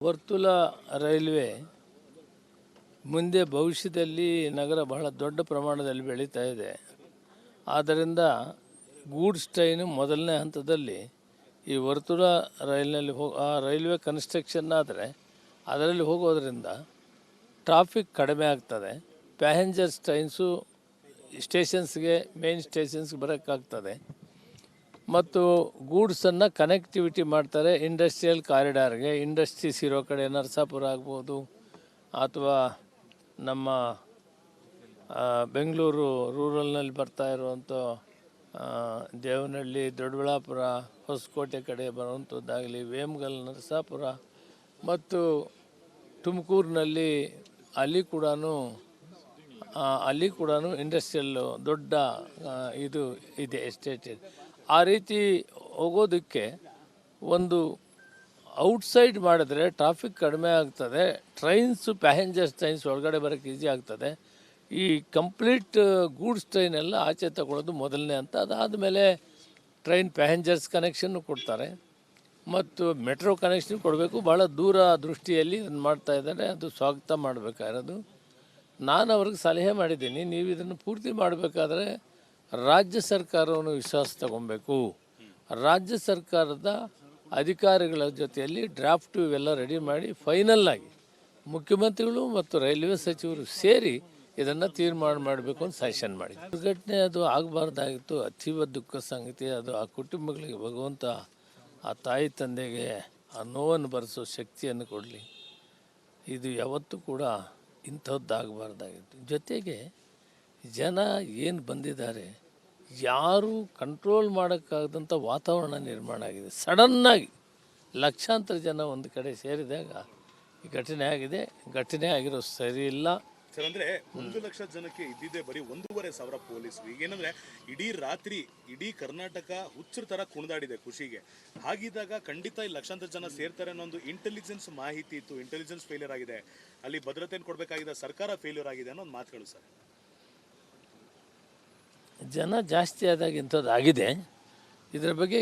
ವರ್ತುಲ railway ಮುಂದೆ ಭವಿಷ್ಯದಲ್ಲಿ ನಗರ ಬಹಳ ದೊಡ್ಡ ಪ್ರಮಾಣದಲ್ಲಿ ಬೆಳೀತಾ ಇದೆ. ಆದ್ದರಿಂದ ಗೂಡ್ಸ್ ಟ್ರೈನು ಮೊದಲನೇ ಹಂತದಲ್ಲಿ ಈ ವರ್ತುಲ ರೈಲಿನಲ್ಲಿ ರೈಲ್ವೆ ಕನ್ಸ್ಟ್ರಕ್ಷನ್ ಆದರೆ ಅದರಲ್ಲಿ ಹೋಗೋದರಿಂದ ಟ್ರಾಫಿಕ್ ಕಡಿಮೆ ಆಗ್ತದೆ. ಪ್ಯಾಸೆಂಜರ್ಸ್ ಟ್ರೈನ್ಸು ಸ್ಟೇಷನ್ಸ್ಗೆ ಮೇನ್ ಸ್ಟೇಷನ್ಸ್ಗೆ ಬರೋಕ್ಕಾಗ್ತದೆ ಮತ್ತು ಗೂಡ್ಸನ್ನು ಕನೆಕ್ಟಿವಿಟಿ ಮಾಡ್ತಾರೆ ಇಂಡಸ್ಟ್ರಿಯಲ್ ಕಾರಿಡಾರ್ಗೆ. ಇಂಡಸ್ಟ್ರೀಸ್ ಇರೋ ಕಡೆ ನರಸಾಪುರ ಆಗ್ಬೋದು ಅಥವಾ ನಮ್ಮ ಬೆಂಗಳೂರು ರೂರಲ್ನಲ್ಲಿ ಬರ್ತಾ ಇರುವಂಥ ದೇವನಹಳ್ಳಿ, ದೊಡ್ಡಬಳ್ಳಾಪುರ, ಹೊಸಕೋಟೆ ಕಡೆ ಬರುವಂಥದ್ದಾಗಲಿ, ವೇಮಗಲ್, ನರಸಾಪುರ ಮತ್ತು ತುಮಕೂರಿನಲ್ಲಿ ಅಲ್ಲಿ ಕೂಡ ಇಂಡಸ್ಟ್ರಿಯಲ್ ದೊಡ್ಡ ಇದು ಇದೆ, ಎಸ್ಟೇಟ್ ಇದೆ. ಆ ರೀತಿ ಹೋಗೋದಕ್ಕೆ ಒಂದು ಔಟ್ಸೈಡ್ ಮಾಡಿದ್ರೆ ಟ್ರಾಫಿಕ್ ಕಡಿಮೆ ಆಗ್ತದೆ. ಟ್ರೈನ್ಸು ಪ್ಯಾಸೆಂಜರ್ಸ್ ಟ್ರೈನ್ಸ್ ಒಳಗಡೆ ಬರೋಕ್ಕೆ ಈಸಿ ಆಗ್ತದೆ. ಈ ಕಂಪ್ಲೀಟ್ ಗೂಡ್ಸ್ ಟ್ರೈನೆಲ್ಲ ಆಚೆ ತಗೊಳ್ಳೋದು ಮೊದಲನೇ ಅಂತ. ಅದಾದಮೇಲೆ ಟ್ರೈನ್ ಪ್ಯಾಸೆಂಜರ್ಸ್ ಕನೆಕ್ಷನ್ನು ಕೊಡ್ತಾರೆ ಮತ್ತು ಮೆಟ್ರೋ ಕನೆಕ್ಷನ್ ಕೊಡಬೇಕು. ಭಾಳ ದೂರ ದೃಷ್ಟಿಯಲ್ಲಿ ಇದನ್ನು ಮಾಡ್ತಾ ಇದ್ದಾರೆ. ಅದು ಸ್ವಾಗತ ಮಾಡಬೇಕಾಗಿರೋದು. ನಾನು ಅವ್ರಿಗೆ ಸಲಹೆ ಮಾಡಿದ್ದೀನಿ, ನೀವು ಇದನ್ನು ಪೂರ್ತಿ ಮಾಡಬೇಕಾದ್ರೆ ರಾಜ್ಯ ಸರ್ಕಾರವನ್ನು ವಿಶ್ವಾಸ ತಗೊಬೇಕು. ರಾಜ್ಯ ಸರ್ಕಾರದ ಅಧಿಕಾರಿಗಳ ಜೊತೆಯಲ್ಲಿ ಡ್ರಾಫ್ಟು ಇವೆಲ್ಲ ರೆಡಿ ಮಾಡಿ ಫೈನಲ್ ಆಗಿ ಮುಖ್ಯಮಂತ್ರಿಗಳು ಮತ್ತು ರೈಲ್ವೆ ಸಚಿವರು ಸೇರಿ ಇದನ್ನು ತೀರ್ಮಾನ ಮಾಡಬೇಕು ಅಂತ ಸಜೆಷನ್ ಮಾಡಿ. ದುರ್ಘಟನೆ ಅದು ಆಗಬಾರ್ದಾಗಿತ್ತು. ಅತೀವ ದುಃಖ ಸಂಗತಿ ಅದು. ಆ ಕುಟುಂಬಗಳಿಗೆ ಭಗವಂತ, ಆ ತಾಯಿ ತಂದೆಗೆ ಆ ನೋವನ್ನು ಭರಿಸೋ ಶಕ್ತಿಯನ್ನು ಕೊಡಲಿ. ಇದು ಯಾವತ್ತೂ ಕೂಡ ಇಂಥದ್ದಾಗಬಾರ್ದಾಗಿತ್ತು. ಜೊತೆಗೆ ಜನ ಏನು ಬಂದಿದ್ದಾರೆ, ಯಾರೂ ಕಂಟ್ರೋಲ್ ಮಾಡೋಕ್ಕಾಗದಂಥ ವಾತಾವರಣ ನಿರ್ಮಾಣ ಆಗಿದೆ. ಸಡನ್ನಾಗಿ ಲಕ್ಷಾಂತರ ಜನ ಒಂದು ಕಡೆ ಸೇರಿದಾಗ ಈ ಘಟನೆ ಆಗಿದೆ. ಘಟನೆ ಆಗಿರೋ ಸರಿ ಇಲ್ಲ ಸರ್. ಅಂದರೆ 1 ಲಕ್ಷ ಜನಕ್ಕೆ ಇದ್ದಿದ್ದೇ ಬರೀ 1,500 ಪೊಲೀಸರು. ಈಗೇನಂದರೆ ಇಡೀ ರಾತ್ರಿ ಇಡೀ ಕರ್ನಾಟಕ ಹುಚ್ಚರ ಥರ ಕುಣಿದಾಡಿದೆ ಖುಷಿಗೆ. ಹಾಗಿದ್ದಾಗ ಖಂಡಿತ ಈ ಲಕ್ಷಾಂತರ ಜನ ಸೇರ್ತಾರೆ ಅನ್ನೋ ಒಂದು ಇಂಟೆಲಿಜೆನ್ಸ್ ಮಾಹಿತಿ ಇತ್ತು. ಇಂಟೆಲಿಜೆನ್ಸ್ ಫೇಲ್ಯೂರ್ ಆಗಿದೆ, ಅಲ್ಲಿ ಭದ್ರತೆಯನ್ನು ಕೊಡಬೇಕಾಗಿದೆ, ಸರ್ಕಾರ ಫೇಲ್ಯೂರ್ ಆಗಿದೆ ಅನ್ನೋ ಒಂದು ಮಾತುಗಳು ಸರ್. ಜನ ಜಾಸ್ತಿ ಆದಾಗ ಇಂಥದ್ದು ಆಗಿದೆ. ಇದರ ಬಗ್ಗೆ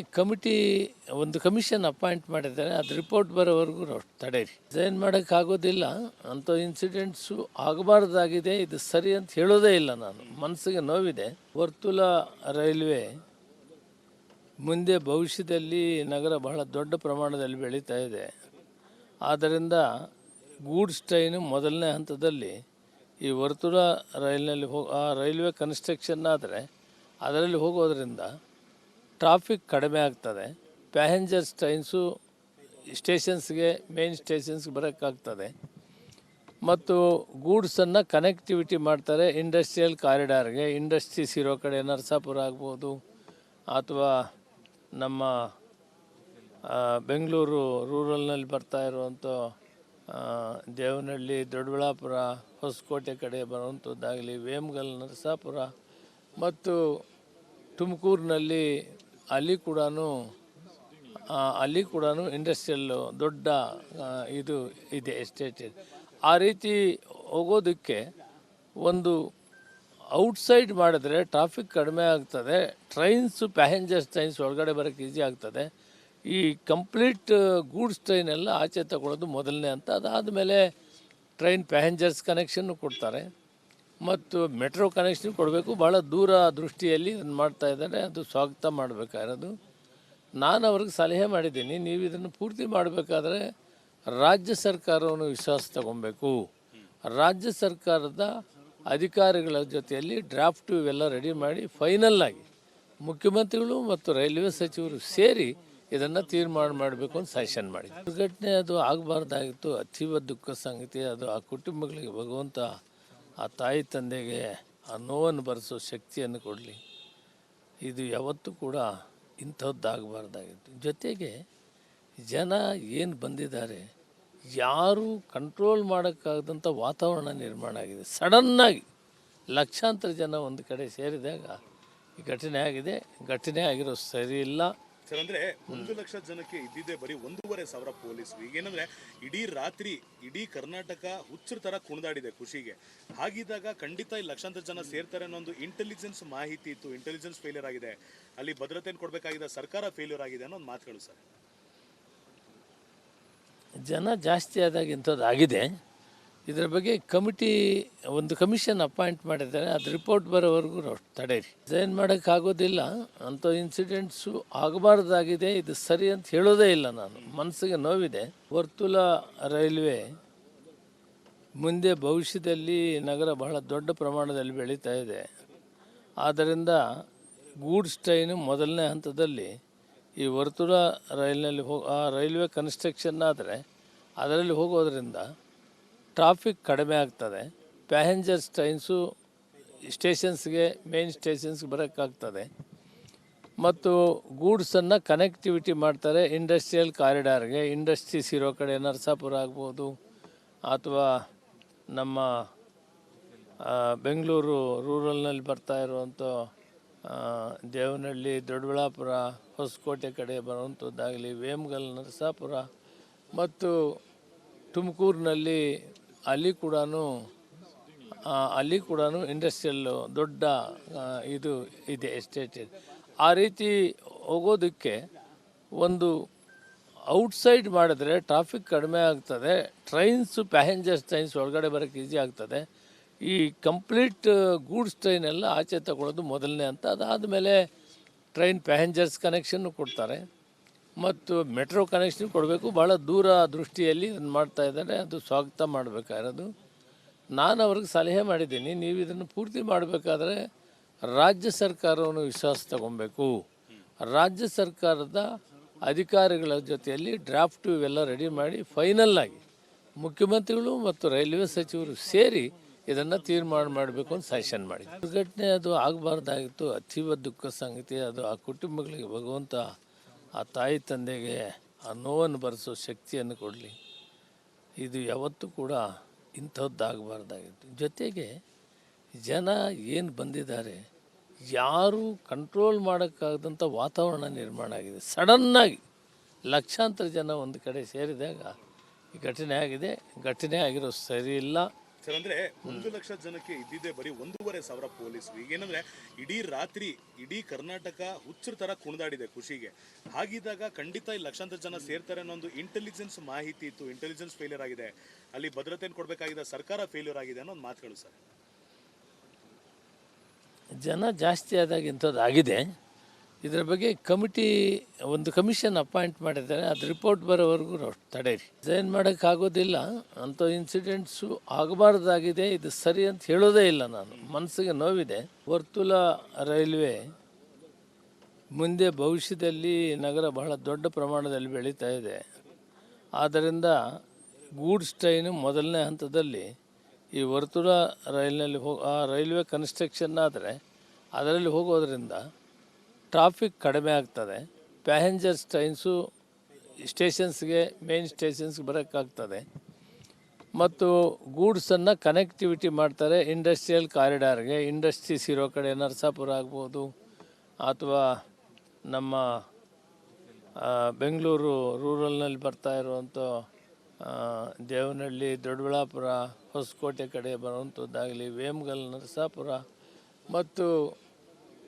ಒಂದು ಕಮಿಷನ್ ಅಪಾಯಿಂಟ್ ಮಾಡಿದ್ದಾರೆ. ಅದು ರಿಪೋರ್ಟ್ ಬರೋವರೆಗೂ ತಡೀರಿ. ಏನು ಮಾಡೋಕ್ಕಾಗೋದಿಲ್ಲ. ಅಂಥ ಇನ್ಸಿಡೆಂಟ್ಸು ಆಗಬಾರ್ದಾಗಿದೆ. ಇದು ಸರಿ ಅಂತ ಹೇಳೋದೇ ಇಲ್ಲ. ನಾನು ಮನಸ್ಸಿಗೆ ನೋವಿದೆ. ವರ್ತುಲ ರೈಲ್ವೆ ಮುಂದೆ ಭವಿಷ್ಯದಲ್ಲಿ ನಗರ ಬಹಳ ದೊಡ್ಡ ಪ್ರಮಾಣದಲ್ಲಿ ಬೆಳೀತಾ ಇದೆ. ಆದ್ದರಿಂದ ಗೂಡ್ಸ್ ಟ್ರೈನು ಮೊದಲನೇ ಹಂತದಲ್ಲಿ ಈ ವರ್ತುಲ ರೈಲಿನಲ್ಲಿ ರೈಲ್ವೆ ಕನ್ಸ್ಟ್ರಕ್ಷನ್ ಆದರೆ ಅದರಲ್ಲಿ ಹೋಗೋದರಿಂದ ಟ್ರಾಫಿಕ್ ಕಡಿಮೆ ಆಗ್ತದೆ. ಪ್ಯಾಸೆಂಜರ್ಸ್ ಟ್ರೈನ್ಸು ಸ್ಟೇಷನ್ಸ್ಗೆ ಮೇನ್ ಸ್ಟೇಷನ್ಸ್ಗೆ ಬರೋಕ್ಕಾಗ್ತದೆ ಮತ್ತು ಗೂಡ್ಸನ್ನು ಕನೆಕ್ಟಿವಿಟಿ ಮಾಡ್ತಾರೆ ಇಂಡಸ್ಟ್ರಿಯಲ್ ಕಾರಿಡಾರ್ಗೆ. ಇಂಡಸ್ಟ್ರೀಸ್ ಇರೋ ಕಡೆ ನರಸಾಪುರ ಆಗ್ಬೋದು ಅಥವಾ ನಮ್ಮ ಬೆಂಗಳೂರು ರೂರಲ್ನಲ್ಲಿ ಬರ್ತಾ ಇರುವಂಥ ದೇವನಹಳ್ಳಿ, ದೊಡ್ಡಬಳ್ಳಾಪುರ, ಹೊಸಕೋಟೆ ಕಡೆ ಬರುವಂಥದ್ದಾಗಲಿ, ವೇಮಗಲ್, ನರಸಾಪುರ ಮತ್ತು ತುಮಕೂರಿನಲ್ಲಿ ಅಲ್ಲಿ ಕೂಡ ಇಂಡಸ್ಟ್ರಿಯಲ್ ದೊಡ್ಡ ಇದು ಇದೆ, ಎಸ್ಟೇಟ್ ಇದೆ. ಆ ರೀತಿ ಹೋಗೋದಕ್ಕೆ ಒಂದು ಔಟ್ಸೈಡ್ ಮಾಡಿದ್ರೆ ಟ್ರಾಫಿಕ್ ಕಡಿಮೆ ಆಗ್ತದೆ. ಟ್ರೈನ್ಸು ಪ್ಯಾಸೆಂಜರ್ಸ್ ಟ್ರೈನ್ಸ್ ಒಳಗಡೆ ಬರೋಕ್ಕೆ ಈಸಿ ಆಗ್ತದೆ. ಈ ಕಂಪ್ಲೀಟ್ ಗೂಡ್ಸ್ ಟ್ರೈನೆಲ್ಲ ಆಚೆ ತಗೊಳ್ಳೋದು ಮೊದಲನೇ ಅಂತ. ಅದಾದಮೇಲೆ ಟ್ರೈನ್ ಪ್ಯಾಸೆಂಜರ್ಸ್ ಕನೆಕ್ಷನ್ನು ಕೊಡ್ತಾರೆ ಮತ್ತು ಮೆಟ್ರೋ ಕನೆಕ್ಷನ್ ಕೊಡಬೇಕು. ಭಾಳ ದೂರ ದೃಷ್ಟಿಯಲ್ಲಿ ಇದನ್ನು ಮಾಡ್ತಾ ಇದ್ದಾರೆ. ಅದು ಸ್ವಾಗತ ಮಾಡಬೇಕಾಗಿರೋದು. ನಾನು ಅವ್ರಿಗೆ ಸಲಹೆ ಮಾಡಿದ್ದೀನಿ, ನೀವು ಇದನ್ನು ಪೂರ್ತಿ ಮಾಡಬೇಕಾದ್ರೆ ರಾಜ್ಯ ಸರ್ಕಾರವನ್ನು ವಿಶ್ವಾಸ ತಗೊಬೇಕು. ರಾಜ್ಯ ಸರ್ಕಾರದ ಅಧಿಕಾರಿಗಳ ಜೊತೆಯಲ್ಲಿ ಡ್ರಾಫ್ಟು ಇವೆಲ್ಲ ರೆಡಿ ಮಾಡಿ ಫೈನಲ್ ಆಗಿ ಮುಖ್ಯಮಂತ್ರಿಗಳು ಮತ್ತು ರೈಲ್ವೆ ಸಚಿವರು ಸೇರಿ ಇದನ್ನು ತೀರ್ಮಾನ ಮಾಡಬೇಕು ಅಂತ ಸಜೆಷನ್ ಮಾಡಿ. ದುರ್ಘಟನೆ ಅದು ಆಗಬಾರ್ದಾಗಿತ್ತು. ಅತೀವ ದುಃಖ ಸಂಗತಿ ಅದು. ಆ ಕುಟುಂಬಗಳಿಗೆ ಭಗವಂತ, ಆ ತಾಯಿ ತಂದೆಗೆ ಆ ನೋವನ್ನು ಭರಿಸೋ ಶಕ್ತಿಯನ್ನು ಕೊಡಲಿ. ಇದು ಯಾವತ್ತೂ ಕೂಡ ಇಂಥದ್ದಾಗಬಾರ್ದಾಗಿತ್ತು. ಜೊತೆಗೆ ಜನ ಏನು ಬಂದಿದ್ದಾರೆ, ಯಾರೂ ಕಂಟ್ರೋಲ್ ಮಾಡೋಕ್ಕಾಗದಂಥ ವಾತಾವರಣ ನಿರ್ಮಾಣ ಆಗಿದೆ. ಸಡನ್ನಾಗಿ ಲಕ್ಷಾಂತರ ಜನ ಒಂದು ಕಡೆ ಸೇರಿದಾಗ ಈ ಘಟನೆ ಆಗಿದೆ. ಘಟನೆ ಆಗಿರೋ ಸರಿ ಇಲ್ಲ ಸರ್. ಅಂದರೆ 1 ಲಕ್ಷ ಜನಕ್ಕೆ ಇದ್ದಿದ್ದೇ ಬರೀ 1,500 ಪೊಲೀಸರು. ಈಗೇನಂದರೆ ಇಡೀ ರಾತ್ರಿ ಇಡೀ ಕರ್ನಾಟಕ ಹುಚ್ಚರ ಥರ ಕುಣಿದಾಡಿದೆ ಖುಷಿಗೆ. ಹಾಗಿದ್ದಾಗ ಖಂಡಿತ ಈ ಲಕ್ಷಾಂತರ ಜನ ಸೇರ್ತಾರೆ ಅನ್ನೋ ಒಂದು ಇಂಟೆಲಿಜೆನ್ಸ್ ಮಾಹಿತಿ ಇತ್ತು. ಇಂಟೆಲಿಜೆನ್ಸ್ ಫೇಲ್ಯೂರ್ ಆಗಿದೆ, ಅಲ್ಲಿ ಭದ್ರತೆಯನ್ನು ಕೊಡಬೇಕಾಗಿದೆ, ಸರ್ಕಾರ ಫೇಲ್ಯೂರ್ ಆಗಿದೆ ಅನ್ನೋ ಒಂದು ಮಾತುಗಳು ಸರ್. ಜನ ಜಾಸ್ತಿ ಆದಾಗ ಇಂಥದ್ದು ಆಗಿದೆ. ಇದರ ಬಗ್ಗೆ ಒಂದು ಕಮಿಷನ್ ಅಪಾಯಿಂಟ್ ಮಾಡಿದ್ದಾರೆ. ಅದು ರಿಪೋರ್ಟ್ ಬರೋವರೆಗೂ ನಾವು ತಡೀರಿ. ಡಿಸೈನ್ ಮಾಡೋಕ್ಕಾಗೋದಿಲ್ಲ. ಅಂಥ ಇನ್ಸಿಡೆಂಟ್ಸು ಆಗಬಾರ್ದಾಗಿದೆ. ಇದು ಸರಿ ಅಂತ ಹೇಳೋದೇ ಇಲ್ಲ. ನಾನು ಮನಸ್ಸಿಗೆ ನೋವಿದೆ. ವರ್ತುಲ ರೈಲ್ವೆ ಮುಂದೆ ಭವಿಷ್ಯದಲ್ಲಿ ನಗರ ಬಹಳ ದೊಡ್ಡ ಪ್ರಮಾಣದಲ್ಲಿ ಬೆಳೀತಾ ಇದೆ. ಆದ್ದರಿಂದ ಗೂಡ್ಸ್ ಟ್ರೈನು ಮೊದಲನೇ ಹಂತದಲ್ಲಿ ಈ ವರ್ತುಲ ರೈಲಿನಲ್ಲಿ ಆ ರೈಲ್ವೆ ಕನ್ಸ್ಟ್ರಕ್ಷನ್ ಆದರೆ ಅದರಲ್ಲಿ ಹೋಗೋದ್ರಿಂದ ಟ್ರಾಫಿಕ್ ಕಡಿಮೆ ಆಗ್ತದೆ. ಪ್ಯಾಸೆಂಜರ್ಸ್ ಟ್ರೈನ್ಸು ಸ್ಟೇಷನ್ಸ್ಗೆ ಮೇನ್ ಸ್ಟೇಷನ್ಸ್ಗೆ ಬರೋಕ್ಕಾಗ್ತದೆ. ಮತ್ತು ಗೂಡ್ಸನ್ನು ಕನೆಕ್ಟಿವಿಟಿ ಮಾಡ್ತಾರೆ ಇಂಡಸ್ಟ್ರಿಯಲ್ ಕಾರಿಡಾರ್ಗೆ. ಇಂಡಸ್ಟ್ರೀಸ್ ಇರೋ ಕಡೆ ನರಸಾಪುರ ಆಗ್ಬೋದು, ಅಥವಾ ನಮ್ಮ ಬೆಂಗಳೂರು ರೂರಲ್ನಲ್ಲಿ ಬರ್ತಾ ಇರುವಂಥ ದೇವನಹಳ್ಳಿ, ದೊಡ್ಡಬಳ್ಳಾಪುರ, ಹೊಸಕೋಟೆ ಕಡೆ ಬರುವಂಥದ್ದಾಗಲಿ, ವೇಮಗಲ್, ನರಸಾಪುರ ಮತ್ತು ತುಮಕೂರಿನಲ್ಲಿ ಅಲ್ಲಿ ಕೂಡ ಇಂಡಸ್ಟ್ರಿಯಲ್ ದೊಡ್ಡ ಇದು ಇದೆ, ಎಸ್ಟೇಟ್ ಇದೆ. ಆ ರೀತಿ ಹೋಗೋದಕ್ಕೆ ಒಂದು ಔಟ್ಸೈಡ್ ಮಾಡಿದ್ರೆ ಟ್ರಾಫಿಕ್ ಕಡಿಮೆ ಆಗ್ತದೆ. ಪ್ಯಾಸೆಂಜರ್ಸ್ ಟ್ರೈನ್ಸ್ ಒಳಗಡೆ ಬರೋಕ್ಕೆ ಈಸಿ ಆಗ್ತದೆ. ಈ ಕಂಪ್ಲೀಟ್ ಗೂಡ್ಸ್ ಟ್ರೈನ್ ಎಲ್ಲ ಆಚೆ ತಗೊಳ್ಳೋದು ಮೊದಲನೇ ಅಂತ. ಅದಾದಮೇಲೆ ಟ್ರೈನ್ ಪ್ಯಾಸೆಂಜರ್ಸ್ ಕನೆಕ್ಷನ್ನು ಕೊಡ್ತಾರೆ ಮತ್ತು ಮೆಟ್ರೋ ಕನೆಕ್ಷನ್ ಕೊಡಬೇಕು. ಭಾಳ ದೂರ ದೃಷ್ಟಿಯಲ್ಲಿ ಇದನ್ನು ಮಾಡ್ತಾ ಇದ್ದಾರೆ. ಅದು ಸ್ವಾಗತ ಮಾಡಬೇಕಾಗಿರೋದು. ನಾನು ಅವ್ರಿಗೆ ಸಲಹೆ ಮಾಡಿದ್ದೀನಿ, ನೀವು ಇದನ್ನು ಪೂರ್ತಿ ಮಾಡಬೇಕಾದ್ರೆ ರಾಜ್ಯ ಸರ್ಕಾರವನ್ನು ವಿಶ್ವಾಸ ತಗೊಬೇಕು. ರಾಜ್ಯ ಸರ್ಕಾರದ ಅಧಿಕಾರಿಗಳ ಜೊತೆಯಲ್ಲಿ ಡ್ರಾಫ್ಟು ಇವೆಲ್ಲ ರೆಡಿ ಮಾಡಿ ಫೈನಲ್ ಆಗಿ ಮುಖ್ಯಮಂತ್ರಿಗಳು ಮತ್ತು ರೈಲ್ವೆ ಸಚಿವರು ಸೇರಿ ಇದನ್ನು ತೀರ್ಮಾನ ಮಾಡಬೇಕು ಅಂತ ಸಜೆಷನ್ ಮಾಡಿ. ದುರ್ಘಟನೆ ಅದು ಆಗಬಾರ್ದಾಗಿತ್ತು. ಅತೀವ ದುಃಖ ಸಂಗತಿ. ಅದು ಆ ಕುಟುಂಬಗಳಿಗೆ ಭಗವಂತ, ಆ ತಾಯಿ ತಂದೆಗೆ ಆ ನೋವನ್ನು ಭರಿಸೋ ಶಕ್ತಿಯನ್ನು ಕೊಡಲಿ. ಇದು ಯಾವತ್ತೂ ಕೂಡ ಇಂಥದ್ದಾಗಬಾರ್ದಾಗಿತ್ತು. ಜೊತೆಗೆ ಜನ ಏನು ಬಂದಿದ್ದಾರೆ, ಯಾರೂ ಕಂಟ್ರೋಲ್ ಮಾಡೋಕ್ಕಾಗದಂಥ ವಾತಾವರಣ ನಿರ್ಮಾಣ ಆಗಿದೆ. ಸಡನ್ನಾಗಿ ಲಕ್ಷಾಂತರ ಜನ ಒಂದು ಕಡೆ ಸೇರಿದಾಗ ಈ ಘಟನೆ ಆಗಿದೆ. ಘಟನೆ ಆಗಿರೋ ಸರಿ ಇಲ್ಲ ಸರ್. ಅಂದ್ರೆ 1 ಲಕ್ಷ ಜನಕ್ಕೆ ಇದ್ದಿದ್ದೇ ಬರೀ 1,500 ಪೊಲೀಸರು. ಈಗೇನಂದ್ರೆ ಇಡೀ ರಾತ್ರಿ ಇಡೀ ಕರ್ನಾಟಕ ಹುಚ್ಚರ ತರ ಕುಣಿದಾಡಿದೆ ಖುಷಿಗೆ. ಹಾಗಿದ್ದಾಗ ಖಂಡಿತ ಈ ಲಕ್ಷಾಂತರ ಜನ ಸೇರ್ತಾರೆ ಅನ್ನೋ ಒಂದು ಇಂಟೆಲಿಜೆನ್ಸ್ ಮಾಹಿತಿ ಇತ್ತು. ಇಂಟೆಲಿಜೆನ್ಸ್ ಫೇಲ್ಯೂರ್ ಆಗಿದೆ. ಅಲ್ಲಿ ಭದ್ರತೆಯನ್ನು ಕೊಡಬೇಕಾಗಿದೆ ಸರ್ಕಾರ ಫೇಲ್ಯೂರ್ ಆಗಿದೆ ಅನ್ನೋ ಒಂದು ಮಾತುಗಳು ಸರ್. ಜನ ಜಾಸ್ತಿ ಆದಾಗ ಇಂಥದ್ದು ಆಗಿದೆ. ಇದರ ಬಗ್ಗೆ ಒಂದು ಕಮಿಷನ್ ಅಪಾಯಿಂಟ್ ಮಾಡಿದ್ದಾರೆ. ಅದು ರಿಪೋರ್ಟ್ ಬರೋವರೆಗೂ ನಾವು ತಡೀರಿ. ಡಿಸೈನ್ ಮಾಡೋಕ್ಕಾಗೋದಿಲ್ಲ. ಅಂಥ ಇನ್ಸಿಡೆಂಟ್ಸು ಆಗಬಾರ್ದಾಗಿದೆ. ಇದು ಸರಿ ಅಂತ ಹೇಳೋದೇ ಇಲ್ಲ. ನಾನು ಮನಸ್ಸಿಗೆ ನೋವಿದೆ. ವರ್ತುಲ ರೈಲ್ವೆ ಮುಂದೆ ಭವಿಷ್ಯದಲ್ಲಿ ನಗರ ಬಹಳ ದೊಡ್ಡ ಪ್ರಮಾಣದಲ್ಲಿ ಬೆಳೀತಾ ಇದೆ. ಆದ್ದರಿಂದ ಗೂಡ್ಸ್ ಟ್ರೈನು ಮೊದಲನೇ ಹಂತದಲ್ಲಿ ಈ ವರ್ತುಲ ರೈಲಿನಲ್ಲಿ ಆ ರೈಲ್ವೆ ಕನ್ಸ್ಟ್ರಕ್ಷನ್ ಆದರೆ ಅದರಲ್ಲಿ ಹೋಗೋದ್ರಿಂದ ಟ್ರಾಫಿಕ್ ಕಡಿಮೆ ಆಗ್ತದೆ. ಪ್ಯಾಸೆಂಜರ್ಸ್ ಟ್ರೈನ್ಸು ಸ್ಟೇಷನ್ಸ್ಗೆ ಮೇನ್ ಸ್ಟೇಷನ್ಸ್ಗೆ ಬರೋಕ್ಕಾಗ್ತದೆ. ಮತ್ತು ಗೂಡ್ಸನ್ನು ಕನೆಕ್ಟಿವಿಟಿ ಮಾಡ್ತಾರೆ ಇಂಡಸ್ಟ್ರಿಯಲ್ ಕಾರಿಡಾರ್ಗೆ. ಇಂಡಸ್ಟ್ರೀಸ್ ಇರೋ ಕಡೆ ನರಸಾಪುರ ಆಗ್ಬೋದು, ಅಥವಾ ನಮ್ಮ ಬೆಂಗಳೂರು ರೂರಲ್ನಲ್ಲಿ ಬರ್ತಾ ಇರುವಂಥ ದೇವನಹಳ್ಳಿ, ದೊಡ್ಡಬಳ್ಳಾಪುರ, ಹೊಸಕೋಟೆ ಕಡೆ ಬರುವಂಥದ್ದಾಗಲಿ, ವೇಮಗಲ್, ನರಸಾಪುರ ಮತ್ತು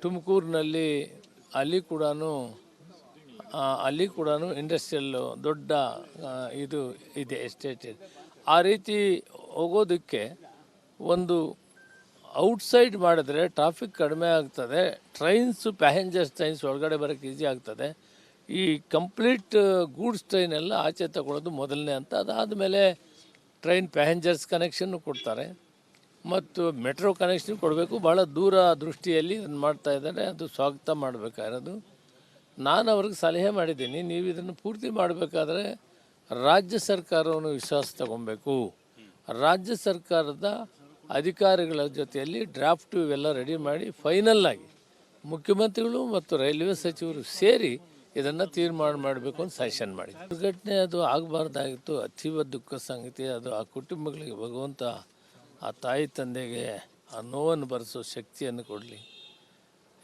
ತುಮಕೂರಿನಲ್ಲಿ ಅಲ್ಲಿ ಕೂಡ ಇಂಡಸ್ಟ್ರಿಯಲ್ ದೊಡ್ಡ ಇದು ಇದೆ, ಎಸ್ಟೇಟ್ ಇದೆ. ಆ ರೀತಿ ಹೋಗೋದಕ್ಕೆ ಒಂದು ಔಟ್ಸೈಡ್ ಮಾಡಿದ್ರೆ ಟ್ರಾಫಿಕ್ ಕಡಿಮೆ ಆಗ್ತದೆ. ಪ್ಯಾಸೆಂಜರ್ಸ್ ಟ್ರೈನ್ಸ್ ಒಳಗಡೆ ಬರೋಕ್ಕೆ ಈಸಿ ಆಗ್ತದೆ. ಈ ಕಂಪ್ಲೀಟ್ ಗೂಡ್ಸ್ ಟ್ರೈನ್ ಎಲ್ಲ ಆಚೆ ತಗೊಳ್ಳೋದು ಮೊದಲನೇ ಅಂತ. ಅದಾದಮೇಲೆ ಟ್ರೈನ್ ಪ್ಯಾಸೆಂಜರ್ಸ್ ಕನೆಕ್ಷನ್ನು ಕೊಡ್ತಾರೆ ಮತ್ತು ಮೆಟ್ರೋ ಕನೆಕ್ಷನ್ ಕೊಡಬೇಕು. ಭಾಳ ದೂರ ದೃಷ್ಟಿಯಲ್ಲಿ ಇದನ್ನು ಮಾಡ್ತಾ ಇದ್ದಾರೆ. ಅದು ಸ್ವಾಗತ ಮಾಡಬೇಕಾಗಿರೋದು. ನಾನು ಅವ್ರಿಗೆ ಸಲಹೆ ಮಾಡಿದ್ದೀನಿ, ನೀವು ಇದನ್ನು ಪೂರ್ತಿ ಮಾಡಬೇಕಾದ್ರೆ ರಾಜ್ಯ ಸರ್ಕಾರವನ್ನು ವಿಶ್ವಾಸ ತಗೊಬೇಕು. ರಾಜ್ಯ ಸರ್ಕಾರದ ಅಧಿಕಾರಿಗಳ ಜೊತೆಯಲ್ಲಿ ಡ್ರಾಫ್ಟು ಇವೆಲ್ಲ ರೆಡಿ ಮಾಡಿ ಫೈನಲ್ ಆಗಿ ಮುಖ್ಯಮಂತ್ರಿಗಳು ಮತ್ತು ರೈಲ್ವೆ ಸಚಿವರು ಸೇರಿ ಇದನ್ನು ತೀರ್ಮಾನ ಮಾಡಬೇಕು ಅಂತ ಸಜೆಷನ್ ಮಾಡಿ. ದುರ್ಘಟನೆ ಅದು ಆಗಬಾರ್ದಾಗಿತ್ತು. ಅತೀವ ದುಃಖ ಸಂಗತಿ. ಅದು ಆ ಕುಟುಂಬಗಳಿಗೆ ಭಗವಂತ, ಆ ತಾಯಿ ತಂದೆಗೆ ಆ ನೋವನ್ನು ಭರಿಸೋ ಶಕ್ತಿಯನ್ನು ಕೊಡಲಿ.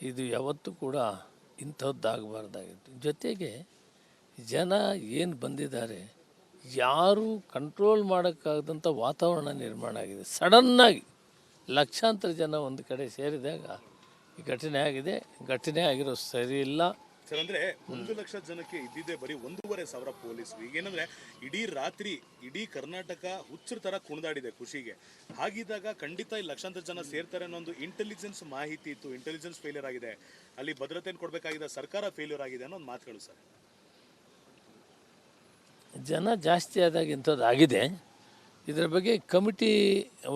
ಇದು ಯಾವತ್ತೂ ಕೂಡ ಇಂಥದ್ದಾಗಬಾರ್ದಾಗಿತ್ತು. ಜೊತೆಗೆ ಜನ ಏನು ಬಂದಿದ್ದಾರೆ, ಯಾರೂ ಕಂಟ್ರೋಲ್ ಮಾಡೋಕ್ಕಾಗದಂಥ ವಾತಾವರಣ ನಿರ್ಮಾಣ ಆಗಿದೆ. ಸಡನ್ನಾಗಿ ಲಕ್ಷಾಂತರ ಜನ ಒಂದು ಕಡೆ ಸೇರಿದಾಗ ಈ ಘಟನೆ ಆಗಿದೆ. ಘಟನೆ ಆಗಿರೋ ಸರಿ ಇಲ್ಲ. ಸರ್ ಅಂದ್ರೆ 1,00,000 ಜನಕ್ಕೆ ಇದ್ದಿದ್ದೆ ಬರೀ 1,500 ಪೊಲೀಸರು. ಈಗೇನಂದ್ರೆ ಇಡೀ ರಾತ್ರಿ ಇಡೀ ಕರ್ನಾಟಕ ಹುಚ್ಚರ ತರ ಕುಣಿದಾಡಿದೆ ಖುಷಿಗೆ. ಹಾಗಿದ್ದಾಗ ಖಂಡಿತ ಇಲ್ಲಿ ಲಕ್ಷಾಂತರ ಜನ ಸೇರ್ತಾರೆ ಅನ್ನೋ ಒಂದು ಇಂಟೆಲಿಜೆನ್ಸ್ ಮಾಹಿತಿ ಇತ್ತು. ಇಂಟೆಲಿಜೆನ್ಸ್ ಫೇಲ್ಯೂರ್ ಆಗಿದೆ, ಅಲ್ಲಿ ಭದ್ರತೆಯನ್ನು ಕೊಡಬೇಕಾಗಿದ್ದ ಸರ್ಕಾರ ಫೇಲ್ಯೂರ್ ಆಗಿದೆ ಅನ್ನೋ ಒಂದು ಮಾತುಗಳು ಸರ್. ಜನ ಜಾಸ್ತಿ ಆದಾಗ ಇಂಥದ್ದು ಆಗಿದೆ. ಇದರ ಬಗ್ಗೆ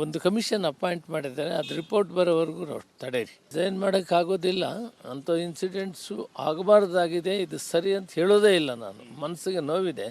ಒಂದು ಕಮಿಷನ್ ಅಪಾಯಿಂಟ್ ಮಾಡಿದ್ದಾರೆ. ಅದು ರಿಪೋರ್ಟ್ ಬರೋವರೆಗೂ ನಾವು ತಡೀರಿ. ಡಿಸೈನ್ ಮಾಡೋಕ್ಕಾಗೋದಿಲ್ಲ. ಅಂಥ ಇನ್ಸಿಡೆಂಟ್ಸು ಆಗಬಾರ್ದಾಗಿದೆ, ಇದು ಸರಿ ಅಂತ ಹೇಳೋದೇ ಇಲ್ಲ. ನಾನು ಮನಸ್ಸಿಗೆ ನೋವಿದೆ.